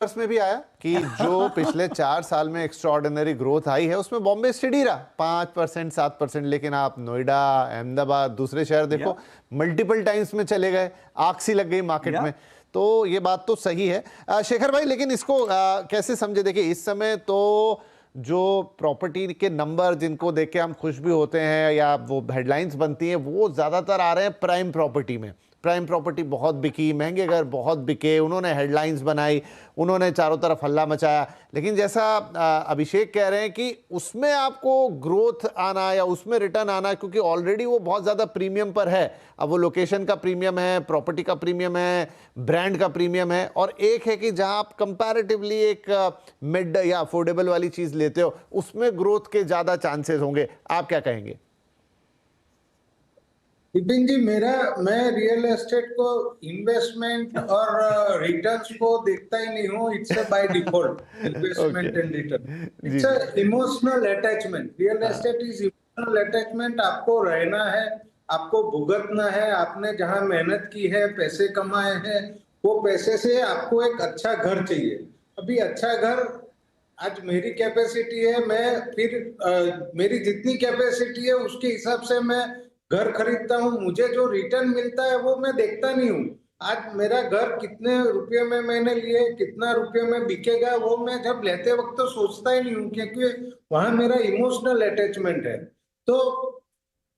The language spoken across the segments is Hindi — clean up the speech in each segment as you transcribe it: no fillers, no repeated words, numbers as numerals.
में भी आया कि जो पिछले 4 साल में एक्स्ट्राऑर्डिनरी ग्रोथ आई है उसमें बॉम्बे स्टेडी रहा 5% 7%, लेकिन आप नोएडा, अहमदाबाद, दूसरे शहर देखो मल्टीपल टाइम्स में चले गए, आग सी लग गई मार्केट में। तो ये बात तो सही है शेखर भाई, लेकिन इसको कैसे समझे? देखिए इस समय तो जो प्रॉपर्टी के नंबर जिनको देख के हम खुश भी होते हैं या वो हेडलाइंस बनती हैं वो ज़्यादातर आ रहे हैं प्राइम प्रॉपर्टी में। प्राइम प्रॉपर्टी बहुत बिकी, महंगे घर बहुत बिके, उन्होंने हेडलाइंस बनाई, उन्होंने चारों तरफ हल्ला मचाया। लेकिन जैसा अभिषेक कह रहे हैं कि उसमें आपको ग्रोथ आना या उसमें रिटर्न आना, क्योंकि ऑलरेडी वो बहुत ज़्यादा प्रीमियम पर है। अब वो लोकेशन का प्रीमियम है, प्रॉपर्टी का प्रीमियम है, ब्रांड का प्रीमियम है, और एक है कि जहां आप कंपैरेटिवली एक मिड या अफोर्डेबल वाली चीज़ लेते हो उसमें ग्रोथ के ज़्यादा चांसेस होंगे। आप क्या कहेंगे? विपिन जी, मैं रियल एस्टेट को इन्वेस्टमेंट और रिटर्न्स को देखता ही नहीं हूँ। It's by default investment and return, it's a emotional attachment. Real estate is emotional attachment. आपको रहना है, आपको भुगतना है, आपने जहां मेहनत की है, पैसे कमाए हैं, वो पैसे से आपको एक अच्छा घर चाहिए। अभी अच्छा घर, आज मेरी कैपेसिटी है, मैं फिर मेरी जितनी कैपेसिटी है उसके हिसाब से मैं घर खरीदता हूँ। मुझे जो रिटर्न मिलता है वो मैं देखता नहीं हूँ। आज मेरा घर कितने रुपए में मैंने लिए, कितना रुपए में बिकेगा, वो मैं जब लेते वक्त तो सोचता ही नहीं हूँ, क्योंकि वहां मेरा इमोशनल अटैचमेंट है। तो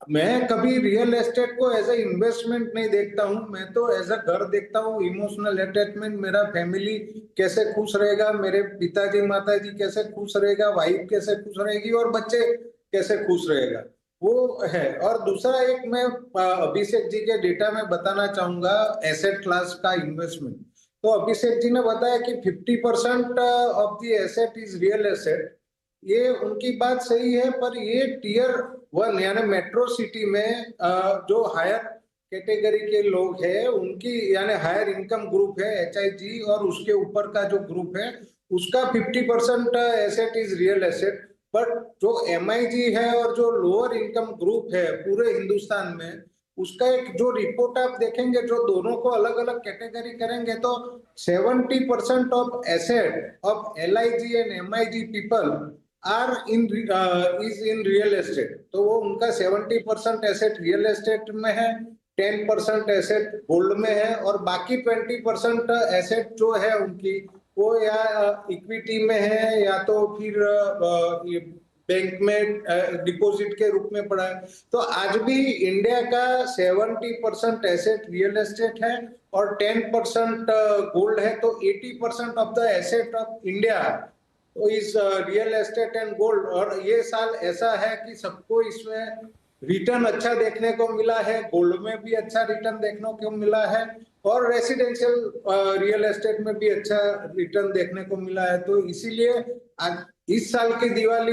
मैं कभी रियल एस्टेट को एज ए इन्वेस्टमेंट नहीं देखता हूँ, मैं तो एज अ घर देखता हूँ। इमोशनल अटैचमेंट, मेरा फैमिली कैसे खुश रहेगा, मेरे पिताजी माताजी कैसे खुश रहेगा, वाइफ कैसे खुश रहेगी और बच्चे कैसे खुश रहेगा, वो है। और दूसरा एक मैं अभिषेक जी के डेटा में बताना चाहूंगा एसेट क्लास का इन्वेस्टमेंट। तो अभिषेक जी ने बताया कि 50% of the asset is real asset. ये उनकी बात सही है, पर ये टियर 1 यानी मेट्रो सिटी में जो हायर कैटेगरी के लोग हैं उनकी, यानी हायर इनकम ग्रुप है HIG, और उसके ऊपर का जो ग्रुप है उसका 50% asset is real asset. But जो MIG है और जो लोअर इनकम ग्रुप है पूरे हिंदुस्तान में, उसका एक जो रिपोर्ट आप देखेंगे, जो दोनों को अलग अलग कैटेगरी करेंगे, तो 70% of asset of LIG and MIG people are in is in real estate. तो वो उनका 70% एसेट रियल एस्टेट में है, 10% एसेट गोल्ड में है, और बाकी 20% एसेट जो है उनकी वो या इक्विटी में है या तो फिर बैंक में डिपॉजिट के रूप में पड़ा है। तो आज भी इंडिया का 70% एसेट रियल एस्टेट है और 10% गोल्ड है। तो 80% of the asset of India is real estate and gold. और ये साल ऐसा है कि सबको इसमें रिटर्न अच्छा देखने को मिला है, गोल्ड में भी अच्छा रिटर्न देखने को मिला है, और रेसिडेंशियल रियल एस्टेट में भी अच्छा रिटर्न देखने को मिला है। तो इसीलिए आज इस साल की दिवाली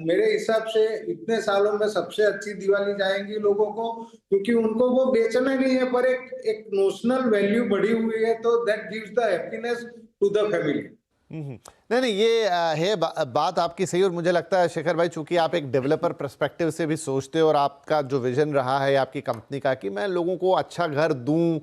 मेरे हिसाब से इतने सालों में सबसे अच्छी दिवाली जाएंगी लोगों को, क्योंकि उनको वो बेचना नहीं है, पर एक नोशनल वैल्यू बढ़ी हुई है, तो that gives the happiness to the family. नहीं ये है बात आपकी सही। और मुझे लगता है शेखर भाई, चूंकि आप एक डेवलपर पर्सपेक्टिव से भी सोचते हो और आपका जो विजन रहा है आपकी कंपनी का कि मैं लोगों को अच्छा घर दूं,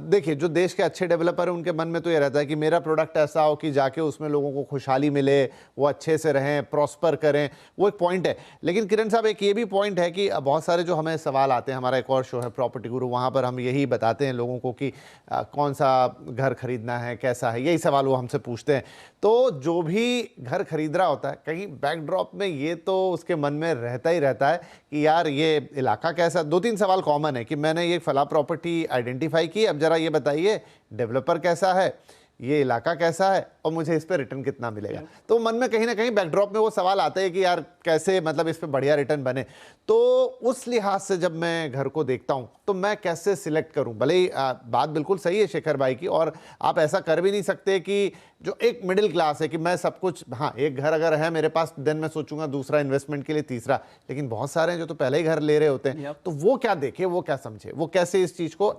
देखिए जो देश के अच्छे डेवलपर हैं उनके मन में तो ये रहता है कि मेरा प्रोडक्ट ऐसा हो कि जाके उसमें लोगों को खुशहाली मिले, वो अच्छे से रहें, प्रॉस्पर करें, वो एक पॉइंट है। लेकिन किरण साहब, एक ये भी पॉइंट है कि बहुत सारे जो हमें सवाल आते हैं, हमारा एक और शो है प्रॉपर्टी गुरु, वहाँ पर हम यही बताते हैं लोगों को कि कौन सा घर खरीदना है, कैसा है, यही सवाल वो हमसे पूछते हैं। तो जो भी घर खरीद रहा होता है, कहीं बैकड्रॉप में ये तो उसके मन में रहता ही रहता है कि यार ये इलाका कैसा। 2-3 सवाल कॉमन है कि मैंने ये फला प्रॉपर्टी आइडेंटिफाई की, अब जरा ये बताइए डेवलपर कैसा है, ये इलाका कैसा है, और मुझे इस पे रिटर्न कितना मिलेगा। तो मन में कहीं ना कहीं बैकड्रॉप में वो सवाल आते हैं कि यार कैसे मतलब इस पे बढ़िया रिटर्न बने। तो उस लिहाज से जब मैं घर को देखता हूं तो मैं कैसे सिलेक्ट करूं? भले ही बात बिल्कुल सही है शेखर भाई की, और आप ऐसा कर भी नहीं सकते कि जो एक मिडिल क्लास है कि मैं सब कुछ, हाँ एक घर अगर है मेरे पास देन मैं सोचूंगा दूसरा इन्वेस्टमेंट के लिए, तीसरा। लेकिन बहुत सारे हैं जो तो पहले ही घर ले रहे होते हैं, तो वो क्या देखे, वो क्या समझे, वो कैसे इस चीज को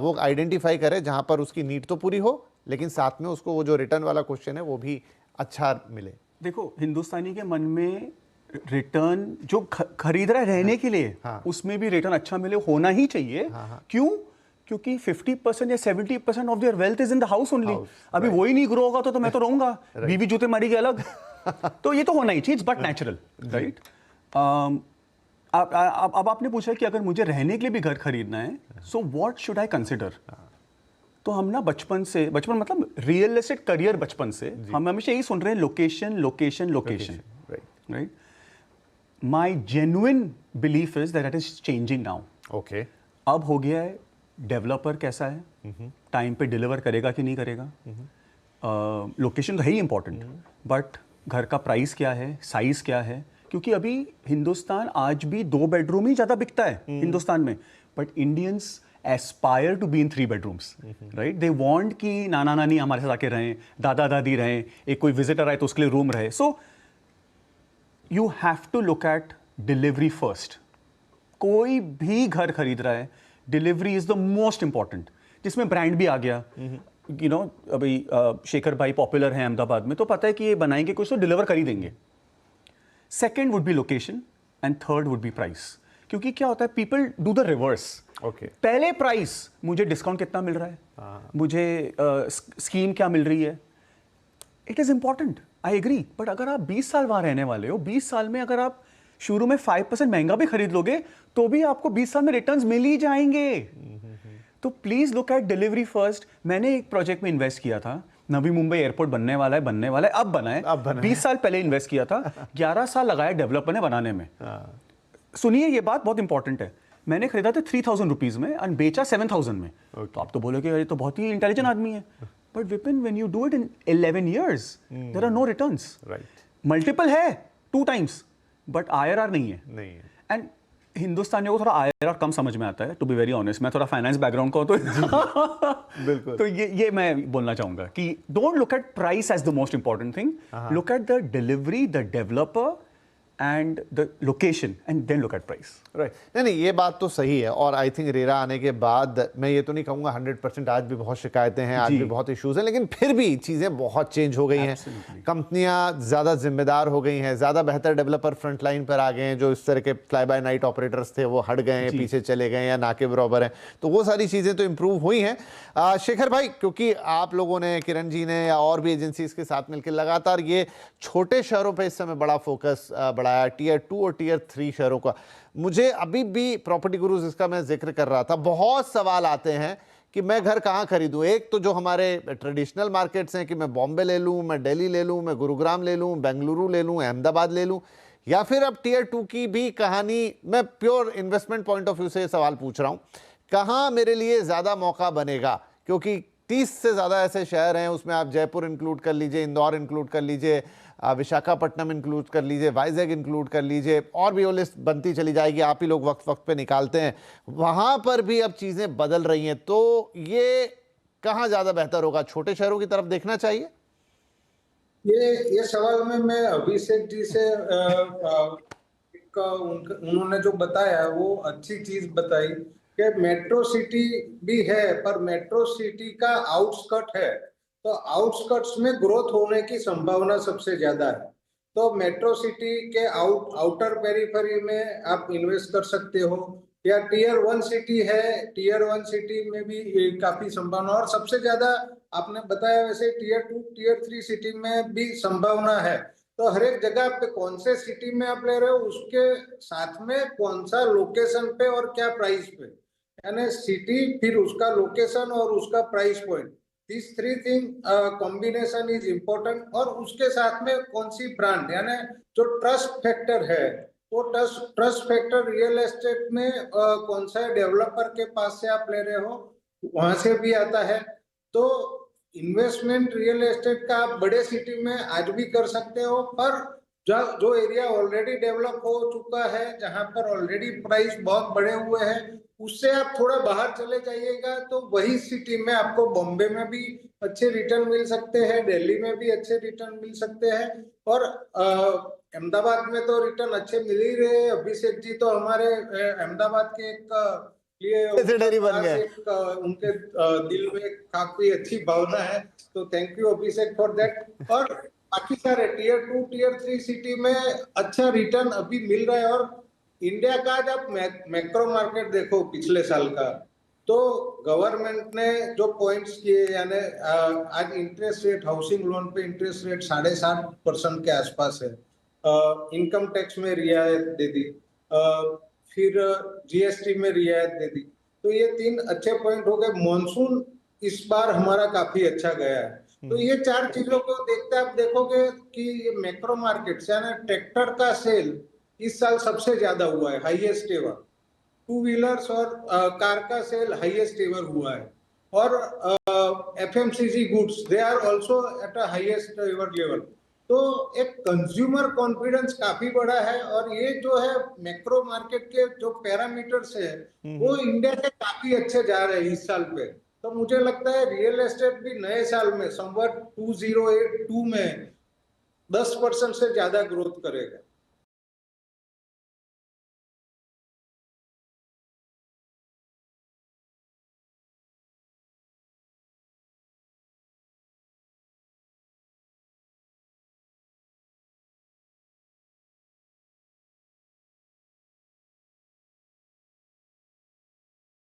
वो आइडेंटिफाई करे जहां पर उसकी नीड तो पूरी हो लेकिन साथ में उसको वो जो रिटर्न वाला क्वेश्चन है वो भी अच्छा मिले। देखो, हिंदुस्तानी के मन में रिटर्न जो खरीद रहा है रहने के लिए, उसमें भी रिटर्न अच्छा मिले, होना ही चाहिए। क्यों? क्योंकि 50% या 70% of their wealth is in the house only. अभी वही नहीं ग्रो होगा तो मैं तो रहूंगा, बीवी जूते मारेगी अलग। तो ये तो होना ही चाहिए, बट नेचुरल, राइट। अब आपने पूछा कि अगर मुझे रहने के लिए भी घर खरीदना है, so what should I consider. तो हम ना बचपन मतलब रियल एस्टेट करियर बचपन से हम हमेशा यही सुन रहे हैं, location location location, right. My genuine belief is that it is changing now. Okay, अब हो गया है डेवलपर कैसा है, टाइम पे डिलीवर करेगा कि नहीं करेगा। लोकेशन तो है ही इंपॉर्टेंट, बट घर का प्राइस क्या है, साइज क्या है, क्योंकि अभी हिंदुस्तान आज भी 2 बेडरूम ही ज्यादा बिकता है हिंदुस्तान में, but Indians aspire to be in 3 bedrooms, right. They want कि नाना नानी हमारे साथ आके रहें, दादा दादी रहें, एक कोई विजिटर आए तो उसके लिए रूम रहे। So you have to look at delivery first. कोई भी घर खरीद रहा है, delivery is the most important, जिसमें ब्रांड भी आ गया। यू नो अभी शेखर भाई पॉपुलर हैं अहमदाबाद में, तो पता है कि ये बनाएंगे कुछ तो डिलीवर कर ही देंगे। Second would be location and third would be price, क्योंकि क्या होता है, people do the reverse. Okay, पहले प्राइस, मुझे डिस्काउंट कितना मिल रहा है, मुझे स्कीम क्या मिल रही है, it is important, I agree. But अगर आप 20 साल वहां रहने वाले हो, 20 साल में अगर आप शुरू में 5% महंगा भी खरीद लोगे तो भी आपको 20 साल में रिटर्न्स मिल ही जाएंगे। तो please look at delivery first. मैंने एक प्रोजेक्ट में इन्वेस्ट किया था, नवी मुंबई एयरपोर्ट बनने वाला है, अब बना है। 20 साल पहले इन्वेस्ट किया था, 11 साल लगाया डेवलपर ने बनाने में। सुनिए, ये बात बहुत इंपॉर्टेंट है। मैंने खरीदा था 3000 रुपीज में और बेचा 7000 में। तो आप तो बोलोगे ये तो बहुत ही इंटेलिजेंट आदमी है, but Vipin when you do it in 11 years there are no returns, right. Multiple है 2 times, बट IRR नहीं है। एंड हिंदुस्तानियों को थोड़ा IRR कम समझ में आता है, टू बी वेरी ऑनेस्ट। मैं थोड़ा फाइनेंस बैकग्राउंड का हूं, तो बिल्कुल। तो ये मैं बोलना चाहूंगा कि don't look at price as the most important thing, look at the delivery, the developer and the location, and then look at price. Right, नहीं ये बात तो सही है। और आई थिंक रेरा आने के बाद मैं ये तो नहीं कहूँगा 100%, आज भी बहुत शिकायतें हैं, आज भी बहुत इश्यूज हैं, लेकिन फिर भी चीज़ें बहुत चेंज हो गई हैं। कंपनियां ज़्यादा जिम्मेदार हो गई हैं, ज़्यादा बेहतर डेवलपर फ्रंट लाइन पर आ गए हैं। जो इस तरह के फ्लाई बाय नाइट ऑपरेटर्स थे वो हट गए हैं, पीछे चले गए या ना के बराबर हैं। तो वो सारी चीज़ें तो इम्प्रूव हुई हैं। शेखर भाई, क्योंकि आप लोगों ने, किरण जी ने या और भी एजेंसीज के साथ मिलकर लगातार ये छोटे शहरों पर इस समय बड़ा फोकस बढ़ाया, Tier 2 और Tier 3 शहरों का। मुझे अभी भी प्रॉपर्टी गुरुज, इसका मैं जिक्र कर रहा था, बहुत सवाल आते हैं कि मैं घर कहाँ खरीदूं। एक तो जो हमारे ट्रेडिशनल मार्केट्स हैं कि मैं बॉम्बे ले लूं, मैं दिल्ली ले लूं, मैं गुरुग्राम ले लूं, बेंगलुरु ले लूं, अहमदाबाद ले लूं, या फिर अब Tier 2 की भी कहानी। मैं pure investment point of view से सवाल पूछ रहा हूं, कहाँ मेरे लिए ज़्यादा मौका बनेगा? क्योंकि 30 से ज़्यादा ऐसे शहर हैं, उसमें आप जयपुर इंक्लूड कर लीजिए, इंदौर इंक्लूड कर लीजिए, विशाखापट्टनम इंक्लूड कर लीजिए, वाइजैग इंक्लूड कर लीजिए, और भी वो लिस्ट बनती चली जाएगी। आप ही लोग वक्त वक्त पे निकालते हैं। वहाँ पर भी अब चीज़ें बदल रही हैं, तो ये कहाँ ज़्यादा बेहतर होगा? छोटे शहरों की तरफ देखना चाहिए? ये सवाल में मैं अभिषेक जी से उन्होंने जो बताया वो अच्छी चीज बताई कि मेट्रो सिटी भी है, पर मेट्रो सिटी का आउटस्कर्ट है, तो आउटस्कर्ट्स में ग्रोथ होने की संभावना सबसे ज्यादा है। तो मेट्रो सिटी के आउटर पेरिफेरी में आप इन्वेस्ट कर सकते हो, या Tier 1 सिटी है, Tier 1 सिटी में भी काफी संभावना, और सबसे ज्यादा आपने बताया वैसे Tier 2 Tier 3 सिटी में भी संभावना है। तो हर एक जगह पे कौन से सिटी में आप ले रहे हो, उसके साथ में कौन सा लोकेशन पे और क्या प्राइस पे, यानी सिटी, फिर उसका लोकेशन और उसका price point, this 3 thing combination is important. और उसके साथ में कौन सी ब्रांड, यानी जो ट्रस्ट फैक्टर है, वो ट्रस्ट फैक्टर रियल एस्टेट में कौन सा डेवलपर के पास से आप ले रहे हो, वहां से भी आता है। तो इन्वेस्टमेंट रियल एस्टेट का आप बड़े सिटी में आज भी कर सकते हो, पर जो एरिया ऑलरेडी डेवलप हो चुका है, जहां पर ऑलरेडी प्राइस बहुत बढ़े हुए हैं, उससे आप थोड़ा बाहर चले जाइएगा तो वही सिटी में आपको बॉम्बे में भी अच्छे रिटर्न मिल सकते हैं, दिल्ली में भी अच्छे रिटर्न मिल सकते हैं, और अहमदाबाद में तो रिटर्न अच्छे मिल ही रहे हैं। अभिषेक जी तो हमारे अहमदाबाद के एक लिए बन गए, उनके दिल में काफी अच्छी भावना है, तो thank you Abhishek for that. और बाकी सारे Tier 2 Tier 3 सिटी में अच्छा रिटर्न अभी मिल रहा है। और इंडिया का जब मैक्रो मार्केट देखो पिछले साल का, तो गवर्नमेंट ने जो पॉइंट्स किए, यानी आज इंटरेस्ट रेट, हाउसिंग लोन पे इंटरेस्ट रेट 7.5% के आसपास है, इनकम टैक्स में रियायत दे दी, फिर जीएसटी में रियायत दे दी, तो ये 3 अच्छे पॉइंट हो गए। मॉनसून इस बार हमारा काफी अच्छा गया है। तो ये 4 चीजों को देखते आप देखोगे कि ये मैक्रो मार्केट्स, यानी ट्रैक्टर का सेल इस साल सबसे ज्यादा हुआ है, हाईएस्ट एवर। टू व्हीलर्स और कार का सेल हाईएस्ट एवर हुआ है, और FMCG goods they are also at a highest ever level. तो एक कंज्यूमर कॉन्फिडेंस काफी बड़ा है, और ये जो है मैक्रो मार्केट के जो पैरामीटर्स है वो इंडिया के काफी अच्छे जा रहे हैं इस साल पे। तो मुझे लगता है रियल एस्टेट भी नए साल में संवत 2082 में 10% से ज्यादा ग्रोथ करेगा।